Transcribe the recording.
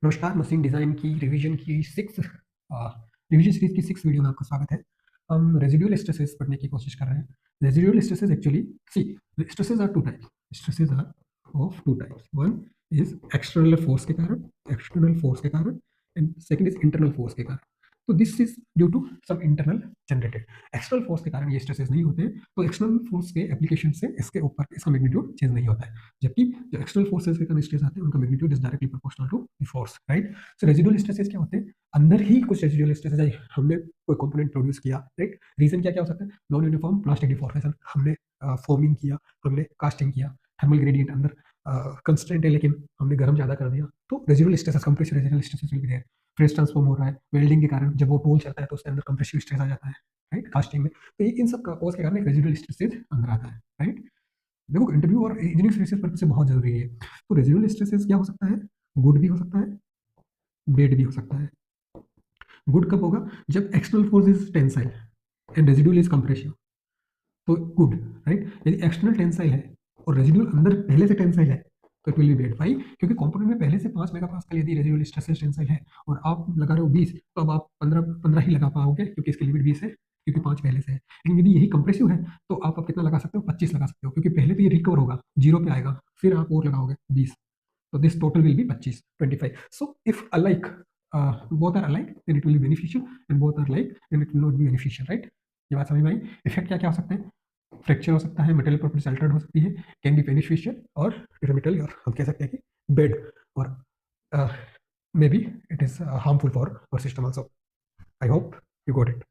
नमस्कार, machine design की revision series की 6 वीडियो में आपका स्वागत है। हम रेजिडुअल स्ट्रेसेस पढ़ने की कोशिश कर रहे हैं। Residual stresses actually see stresses are two types. Stresses are of two types. One is external force के कारण and second is internal force के कारण। तो this is due to some internal generated. External force के कारण ये stresses नहीं होते, तो एक्सटर्नल फोर्स के एप्लीकेशन से इसके ऊपर इसका मैग्नीट्यूड चेंज नहीं होता है, जबकि जो एक्सटर्नल फोर्सेस के कारण स्ट्रेस आते हैं उनका magnitude is directly proportional to the force, right. So residual stresses क्या होते हैं? अंदर ही कुछ रेजिडुअल स्ट्रेसेस है, हमने कोई कंपोनेंट प्रोड्यूस किया, राइट। रीजन क्या क्या हो सकता है? नॉन यूनिफॉर्म प्लास्टिक डिफॉर्मेशन, हमने फॉर्मिंग किया, हमने कास्टिंग किया, थर्मल ग्रेडियंट अंदर कंस्टेंट है लेकिन हमने गर्म ज्यादा कर दिया, तो residual stresses, compressive residual stresses will be there. Phase transform हो रहा है वेल्डिंग के कारण, जब वो टूल चलता है तो उसके अंदर कंप्रेसिव स्ट्रेस आ जाता है, राइट, कास्टिंग में। तो ये इन सब का कॉज के कारण एक रेजिडुअल स्ट्रेसेस अंदर आता है, राइट। देखो, इंटरव्यू और इंजीनियरिंग सर्विसेज पर से बहुत जरूरी है। तो रेजिडुअल स्ट्रेसेस क्या हो सकता है? गुड भी हो सकता है, बेड भी हो सकता है। गुड कब होगा? जब external force is tensile and residual is compressive, तो गुड, राइट। यदि एक्सटर्नल टेंसाइल है और रेजिडुअल अंदर पहले से टेंसाइल है तो इट विल बी बेड। भाई, क्योंकि कंपोनेंट में पहले से 5 मेगापास्कल यदि रेजिडुअल स्ट्रेस टेंसाइल है और आप लगा रहे हो 20, तो अब आप 15 ही लगा पाओगे क्योंकि इसकी लिमिट 20 है, क्योंकि 5 पहले से है। लेकिन यदि यही कंप्रेसिव है तो आप अब कितना लगा सकते हो? 25 लगा सकते हो, क्योंकि पहले तो ये रिकवर होगा, जीरो पे आएगा, फिर आप और लगाओगे 20, तो this total will be 25। So if alike both are alike then it will be beneficial, and both are like then it will not be beneficial, right। ये बात समझ में आई? इफेक्ट क्या क्या हो सकते हैं? फ्रैक्चर हो सकता है, मेटेरियल प्रॉपर्टीज अल्टर्ड हो सकती है, कैन बी बेनिफिशियल और डिट्रीमेंटल, और हम कह सकते हैं कि बेड, और maybe it is harmful for our system also. I hope you got it.